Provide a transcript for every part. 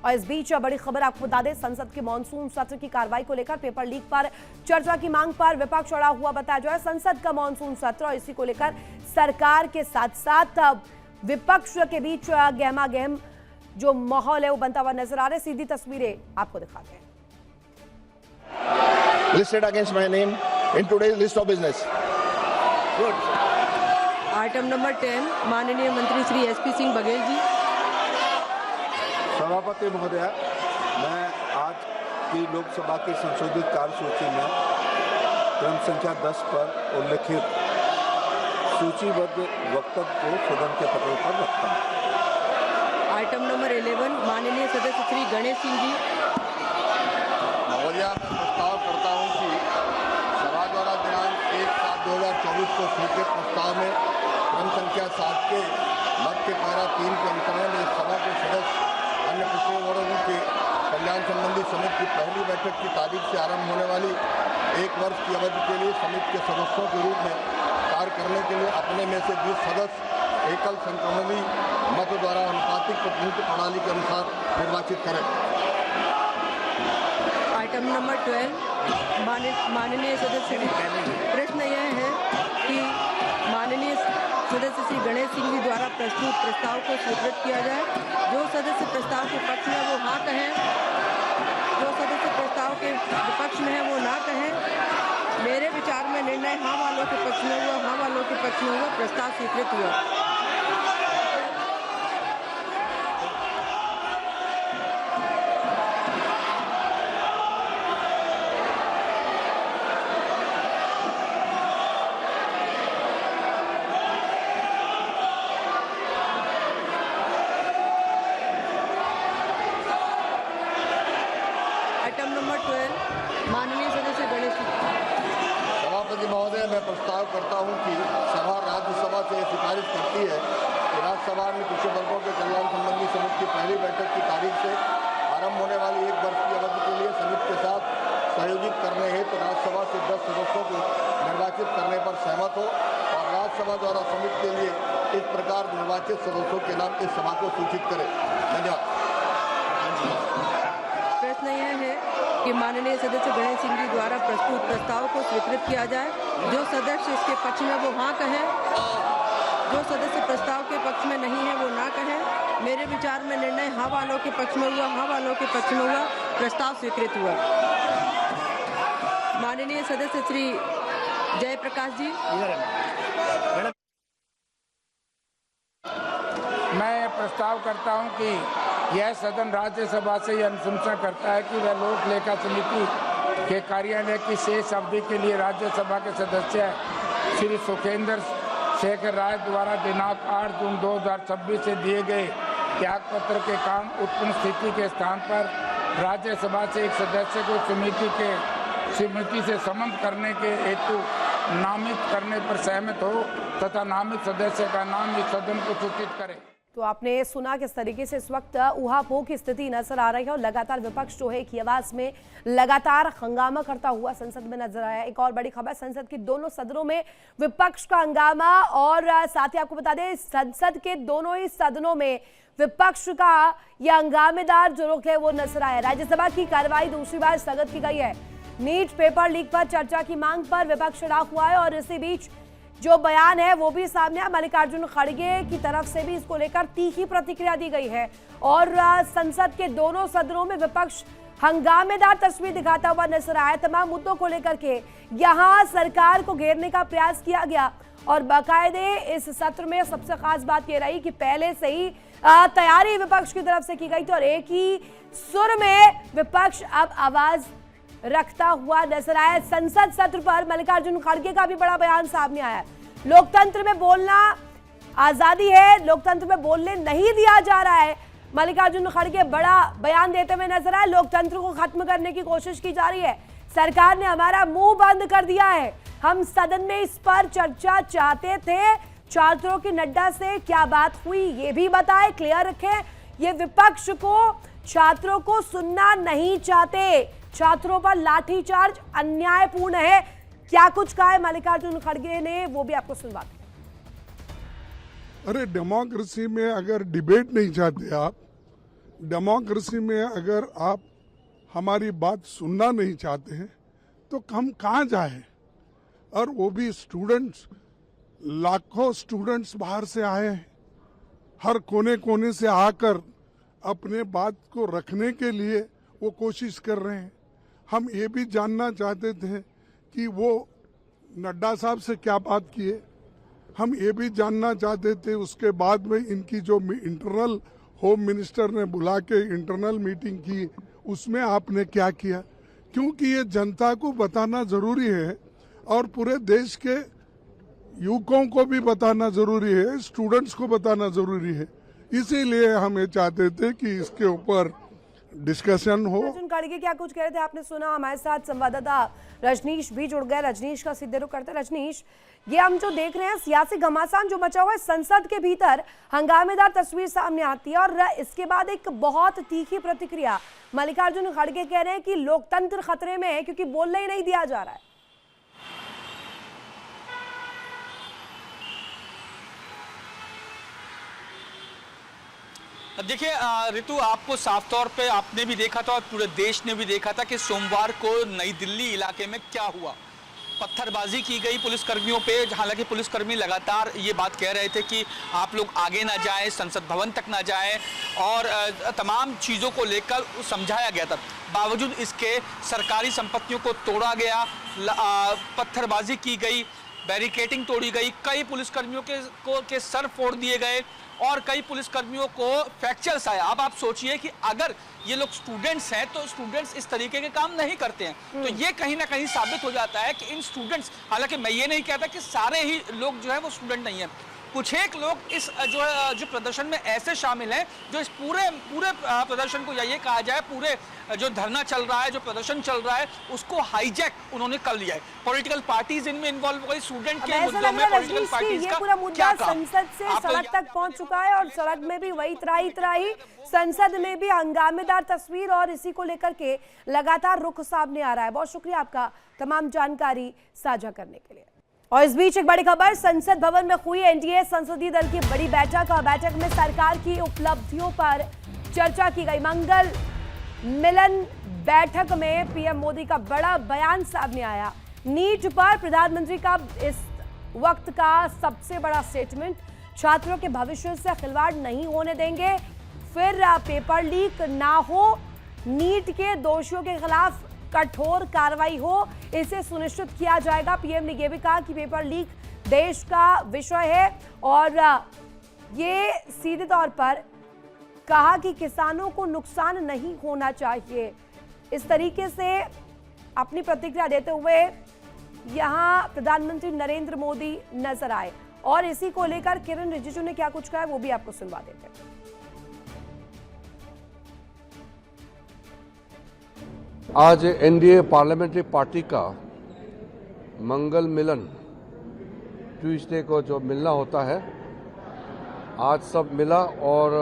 और इस बीच बड़ी खबर आपको बता दें, संसद के मानसून सत्र की कार्रवाई को लेकर पेपर लीक पर चर्चा की मांग पर विपक्ष अड़ा हुआ बताया जा रहा है। संसद का मानसून सत्र और इसी को लेकर सरकार के साथ साथ विपक्ष के बीच गहमा गहम जो माहौल है वो बनता हुआ नजर आ रहा है। सीधी तस्वीरें आपको दिखाते हैं। Listed against my name in today's list of business. Good. Item number 10 माननीय मंत्री श्री एसपी सिंह बघेल जी। सभापति महोदय, मैं आज की लोकसभा की संशोधित कार्यसूची में क्रम संख्या 10 पर उल्लिखित सूचीबद्ध वक्तव्य को सदन के पटल पर रखता हूँ। आइटम नंबर 11 माननीय सदस्य श्री गणेश सिंह जी। महोदया, मैं प्रस्ताव करता हूँ कि सभा द्वारा दिनांक 1/7/2024 को स्वीकृत प्रस्ताव में क्रम संख्या 7 के मत के पैरा 3 के अनुसरण में सभा के सदस्य अन्य पिछड़े वर्गों के कल्याण संबंधी समिति की पहली बैठक की तारीख से आरंभ होने वाली 1 वर्ष की अवधि के लिए समिति के सदस्यों के रूप में कार्य करने के लिए अपने में से 20 सदस्य एकल संक्रमणी मत द्वारा अनुपातिक प्रतिनिधित्व प्रणाली के अनुसार निर्वाचित करें। आइटम नंबर 12 माननीय सदस्य, प्रश्न यह है कि माननीय सदस्य श्री गणेश सिंह जी द्वारा प्रस्तुत प्रस्ताव को स्वीकृत किया जाए। जो सदस्य प्रस्ताव के पक्ष में वो हाँ कहें, जो सदस्य प्रस्ताव के विपक्ष में है वो ना कहें। मेरे विचार में निर्णय हाँ वालों के पक्ष में हुआ, हाँ वालों के पक्ष में हुआ, प्रस्ताव स्वीकृत हुआ। आइटम नंबर 12 माननीय सदस्य गणेश सिंह। सभापति महोदय, मैं प्रस्ताव करता हूं कि सभा राज्यसभा से सिफारिश करती है कि राज्यसभा में पिछड़े वर्गों के कल्याण संबंधी समिति की पहली बैठक की तारीख से आरंभ होने वाली 1 वर्ष की अवधि के लिए समिति के साथ सहयोजित करने हेतु राज्यसभा से 10 सदस्यों को निर्वाचित करने पर सहमत हो और राज्यसभा द्वारा समिति के लिए इस प्रकार निर्वाचित सदस्यों के नाम इस सभा को सूचित करें। धन्यवाद। प्रश्न यह है कि माननीय सदस्य गणेश सिंह जी द्वारा प्रस्तुत प्रस्ताव को स्वीकृत किया जाए। जो सदस्य इसके पक्ष में वो हाँ कहें, जो सदस्य प्रस्ताव के पक्ष में नहीं है वो ना कहें। मेरे विचार में निर्णय हाँ वालों के पक्ष में हुआ, हाँ वालों के पक्ष में हुआ, प्रस्ताव स्वीकृत हुआ। माननीय सदस्य श्री जयप्रकाश जी। मैं प्रस्ताव करता हूं कि यह सदन राज्यसभा से यह अनुशंसा करता है कि वह लोक लेखा समिति के कार्यालय की शेष अवधि के लिए राज्यसभा के सदस्य श्री सुखेंद्र शेखर राय द्वारा दिनांक 8 जून 2026 से दिए गए त्यागपत्र के कारण उत्पन्न स्थिति के स्थान पर राज्यसभा से एक सदस्य को समिति से सम्मत करने के हेतु नामित करने पर सहमत हो तथा नामित सदस्य का नाम इस सदन को सूचित करे। तो आपने सुना किस तरीके से इस वक्त ऊहापोह की स्थिति नजर आ रही है और लगातार विपक्ष जो है एक ही आवाज में लगातार हंगामा करता हुआ संसद में नजर आया। एक और बड़ी खबर, संसद के दोनों सदनों में विपक्ष का हंगामा और साथ ही आपको बता दें संसद के दोनों ही सदनों में विपक्ष का यह हंगामेदार जो रुख है वो नजर आया। राज्यसभा की कार्रवाई दूसरी बार स्थगित की गई है। नीट पेपर लीक पर चर्चा की मांग पर विपक्ष अड़ा हुआ है और इसी बीच जो बयान है वो भी सामने आया। मल्लिकार्जुन खड़गे की तरफ से भी इसको लेकर तीखी प्रतिक्रिया दी गई है और संसद के दोनों सदनों में विपक्ष हंगामेदार तस्वीर दिखाता हुआ नजर आया। तमाम मुद्दों को लेकर के यहां सरकार को घेरने का प्रयास किया गया और बाकायदे इस सत्र में सबसे खास बात यह रही कि पहले से ही तैयारी विपक्ष की तरफ से की गई थी और एक ही सुर में विपक्ष अब आवाज रखता हुआ नजर आया। संसद सत्र पर मल्लिकार्जुन खड़गे का भी बड़ा बयान सामने आया। लोकतंत्र में बोलना आजादी है, लोकतंत्र में बोलने नहीं दिया जा रहा है। मल्लिकार्जुन खड़गे बड़ा बयान देते हुए नजर आए। लोकतंत्र को खत्म करने की कोशिश की जा रही है। सरकार ने हमारा मुंह बंद कर दिया है। हम सदन में इस पर चर्चा चाहते थे। छात्रों की नड्डा से क्या बात हुई ये भी बताएं, क्लियर रखें। ये विपक्ष को छात्रों को सुनना नहीं चाहते। छात्रों पर लाठीचार्ज अन्यायपूर्ण है। क्या कुछ कहा है मल्लिकार्जुन खड़गे ने वो भी आपको सुनवाते हैं। अरे डेमोक्रेसी में अगर डिबेट नहीं चाहते आप, डेमोक्रेसी में अगर आप हमारी बात सुनना नहीं चाहते हैं तो हम कहाँ जाए? और वो भी स्टूडेंट्स, लाखों स्टूडेंट्स बाहर से आए हैं, हर कोने कोने से आकर अपने बात को रखने के लिए वो कोशिश कर रहे हैं। हम ये भी जानना चाहते थे कि वो नड्डा साहब से क्या बात किए, हम ये भी जानना चाहते थे उसके बाद में इनकी जो इंटरनल होम मिनिस्टर ने बुला के इंटरनल मीटिंग की उसमें आपने क्या किया, क्योंकि ये जनता को बताना जरूरी है और पूरे देश के युवकों को भी बताना जरूरी है, स्टूडेंट्स को बताना जरूरी है। इसीलिए हम ये चाहते थे कि इसके ऊपर डिस्कशन हो। अर्जुन खड़गे क्या कुछ कह रहे थे आपने सुना। हमारे साथ संवाददाता रजनीश भी जुड़ गए। रजनीश का सीधे रुख करते। रजनीश, ये हम जो देख रहे हैं सियासी घमासान जो मचा हुआ है संसद के भीतर, हंगामेदार तस्वीर सामने आती है और इसके बाद एक बहुत तीखी प्रतिक्रिया। मल्लिकार्जुन खड़गे कह रहे हैं कि लोकतंत्र खतरे में है क्योंकि बोलने ही नहीं दिया जा रहा है। देखिए ऋतु, आपको साफ तौर पे आपने भी देखा था और पूरे देश ने भी देखा था कि सोमवार को नई दिल्ली इलाके में क्या हुआ। पत्थरबाजी की गई पुलिसकर्मियों पे, हालांकि पुलिसकर्मी लगातार ये बात कह रहे थे कि आप लोग आगे ना जाएं, संसद भवन तक ना जाएं और तमाम चीज़ों को लेकर समझाया गया था। बावजूद इसके सरकारी संपत्तियों को तोड़ा गया, पत्थरबाजी की गई, बैरिकेडिंग तोड़ी गई, कई पुलिसकर्मियों के सर फोड़ दिए गए और कई पुलिसकर्मियों को फ्रैक्चर्स आया। अब आप सोचिए कि अगर ये लोग स्टूडेंट्स हैं तो स्टूडेंट्स इस तरीके के काम नहीं करते हैं, तो ये कहीं ना कहीं साबित हो जाता है कि इन स्टूडेंट्स, हालांकि मैं ये नहीं कहता कि सारे ही लोग जो है वो स्टूडेंट नहीं है, कुछ एक लोग इस जो प्रदर्शन में ऐसे शामिल हैं जो इस पूरे प्रदर्शन को, या ये कहा जाए पूरे जो धरना चल रहा है, जो प्रदर्शन चल रहा है, उसको हाईजैक उन्होंने कर लिया है। पॉलिटिकल पार्टीज इनमें इन्वॉल्व हो गई, स्टूडेंट के मुद्दों में पॉलिटिकल पार्टीज का पूरा मुद्दा संसद से सड़क तक पहुंच चुका है और सड़क में भी वही त्राही, संसद में भी हंगामेदार तस्वीर और इसी को लेकर के लगातार रुख सामने आ रहा है। बहुत शुक्रिया आपका तमाम जानकारी साझा करने के लिए। और इस बीच एक बड़ी खबर, संसद भवन में हुई एनडीए संसदीय दल की बड़ी बैठक में सरकार की उपलब्धियों पर चर्चा की गई। मंगल मिलन बैठक में पीएम मोदी का बड़ा बयान सामने आया। नीट पर प्रधानमंत्री का इस वक्त का सबसे बड़ा स्टेटमेंट, छात्रों के भविष्य से खिलवाड़ नहीं होने देंगे, फिर पेपर लीक ना हो, नीट के दोषियों के खिलाफ कठोर कार्रवाई हो, इसे सुनिश्चित किया जाएगा। पीएम ने यह भी कहा कि पेपर लीक देश का विषय है और ये सीधे तौर पर कहा कि किसानों को नुकसान नहीं होना चाहिए। इस तरीके से अपनी प्रतिक्रिया देते हुए यहां प्रधानमंत्री नरेंद्र मोदी नजर आए और इसी को लेकर किरण रिजिजू ने क्या कुछ कहा वो भी आपको सुनवा देते हैं। आज एनडीए पार्लियामेंट्री पार्टी का मंगल मिलन ट्यूसडे को जो मिलना होता है, आज सब मिला और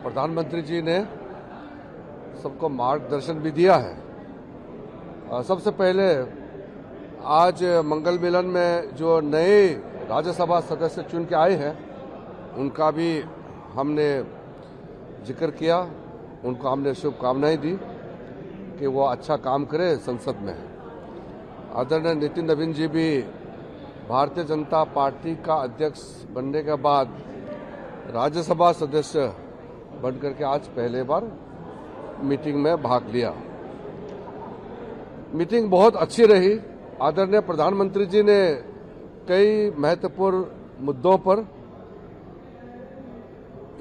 प्रधानमंत्री जी ने सबको मार्गदर्शन भी दिया है। सबसे पहले आज मंगल मिलन में जो नए राज्यसभा सदस्य चुन के आए हैं उनका भी हमने जिक्र किया, उनको हमने शुभकामनाएं दी कि वो अच्छा काम करे संसद में। आदरणीय नितिन नवीन जी भी भारतीय जनता पार्टी का अध्यक्ष बनने के बाद राज्यसभा सदस्य बनकर के आज पहले बार मीटिंग में भाग लिया। मीटिंग बहुत अच्छी रही। आदरणीय प्रधानमंत्री जी ने कई महत्वपूर्ण मुद्दों पर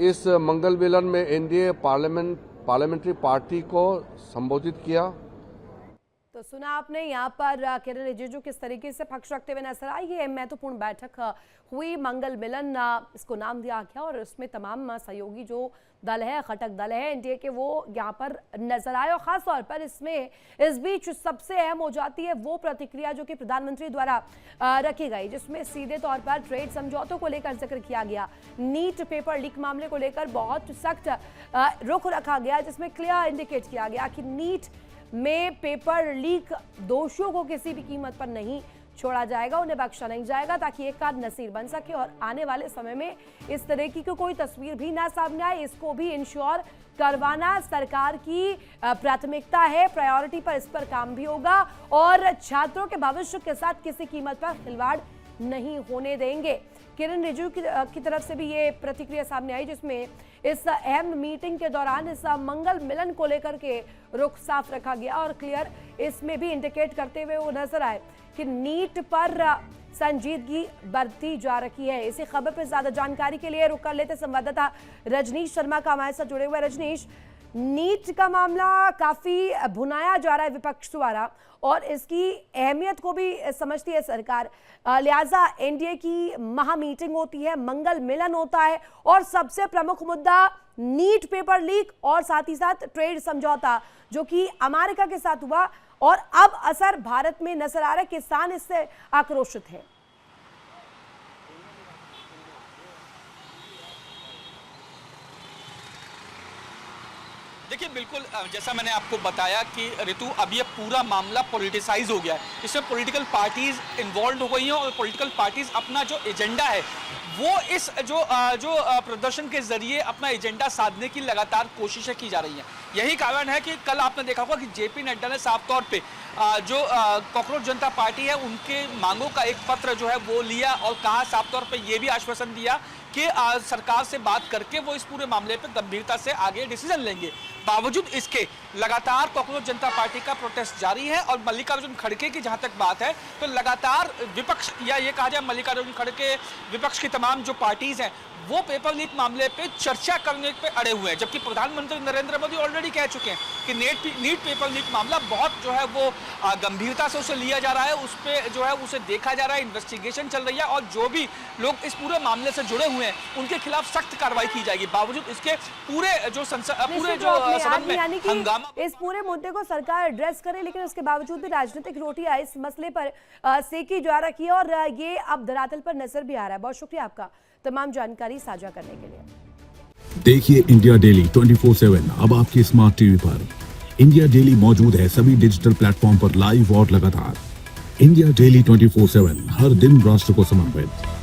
इस मंगल मिलन में एनडीए पार्लियामेंट्री पार्टी को संबोधित किया। तो सुना आपने यहाँ पर किरण रिजिजू किस तरीके से पक्ष रखते हुए नजर आई। ये महत्वपूर्ण बैठक हुई, मंगल मिलन इसको नाम दिया गया और इसमें तमाम सहयोगी जो दल है, घटक दल है एनडीए के, वो यहाँ पर नजर आए और खास तौर पर इसमें इस बीच सबसे अहम हो जाती है वो प्रतिक्रिया जो कि प्रधानमंत्री द्वारा रखी गई, जिसमें सीधे तौर पर ट्रेड समझौतों को लेकर जिक्र किया गया। नीट पेपर लीक मामले को लेकर बहुत सख्त रुख रखा गया, जिसमें क्लियर इंडिकेट किया गया कि नीट में पेपर लीक दोषियों को किसी भी कीमत पर नहीं छोड़ा जाएगा, उन्हें बख्शा नहीं जाएगा, ताकि एक कार नसीर बन सके और आने वाले समय में इस तरह की कोई तस्वीर भी ना सामने आए। इसको भी इंश्योर करवाना सरकार की प्राथमिकता है, प्रायोरिटी पर इस पर काम भी होगा और छात्रों के भविष्य के साथ किसी कीमत पर खिलवाड़ नहीं होने देंगे। किरण रिजिजू की तरफ से भी ये प्रतिक्रिया सामने आई, जिसमें इस अहम मीटिंग के दौरान इस मंगल मिलन को लेकर के रुख साफ रखा गया और क्लियर इसमें भी इंडिकेट करते हुए वो नजर आए कि नीट पर संजीदगी बरती जा रही है। इसी खबर पर ज्यादा जानकारी के लिए रुक कर लेते संवाददाता रजनीश शर्मा का हमारे साथ जुड़े हुए। रजनीश, नीट का मामला काफी भुनाया जा रहा है विपक्ष द्वारा और इसकी अहमियत को भी समझती है सरकार, लिहाजा एनडीए की महा मीटिंग होती है, मंगल मिलन होता है और सबसे प्रमुख मुद्दा नीट पेपर लीक और साथ ही साथ ट्रेड समझौता जो कि अमेरिका के साथ हुआ और अब असर भारत में नजर आ रहा है। किसान इससे आक्रोशित है। देखिए, बिल्कुल जैसा मैंने आपको बताया कि ऋतु, अब ये पूरा मामला पॉलिटिसाइज हो गया है। इसमें पॉलिटिकल पार्टीज इन्वॉल्व हो गई हैं और पॉलिटिकल पार्टीज अपना जो एजेंडा है वो इस जो प्रदर्शन के जरिए अपना एजेंडा साधने की लगातार कोशिशें की जा रही हैं। यही कारण है कि कल आपने देखा होगा कि जेपी नड्डा ने साफ तौर पे जो कॉकरोच जनता पार्टी है उनके मांगों का एक पत्र जो है वो लिया और कहा, साफ तौर पे ये भी आश्वासन दिया कि सरकार से बात करके वो इस पूरे मामले पे गंभीरता से आगे डिसीजन लेंगे। बावजूद इसके लगातार कॉकरोच जनता पार्टी का प्रोटेस्ट जारी है और मल्लिकार्जुन खड़गे की जहां तक बात है तो लगातार विपक्ष या ये कहा जाए मल्लिकार्जुन खड़गे विपक्ष की तमाम जो पार्टीज हैं वो पेपर लीक मामले पे चर्चा करने पे अड़े हुए हैं, जबकि प्रधानमंत्री नरेंद्र मोदी ऑलरेडी कह चुके हैं कि नीट पेपर लीक मामला बहुत जो है वो गंभीरता से उसे लिया जा रहा है, उस पर जो है उसे देखा जा रहा है, इन्वेस्टिगेशन चल रही है और जो भी लोग इस पूरे मामले से जुड़े हुए हैं उनके खिलाफ सख्त कार्रवाई की जाएगी। बावजूद इसके पूरे जो सदन में हंगामा, इस पूरे मुद्दे को सरकार एड्रेस करे, लेकिन उसके बावजूद भी राजनीतिक रोटियां इस मसले पर सेकी जा रही है और ये अब धरातल पर नजर भी आ रहा है। बहुत शुक्रिया आपका तमाम जानकारी साझा करने के लिए। देखिए इंडिया डेली 24/7 अब आपके स्मार्ट टीवी पर। इंडिया डेली मौजूद है सभी डिजिटल प्लेटफॉर्म पर लाइव और लगातार। इंडिया डेली 24/7 हर दिन राष्ट्र को समर्पित।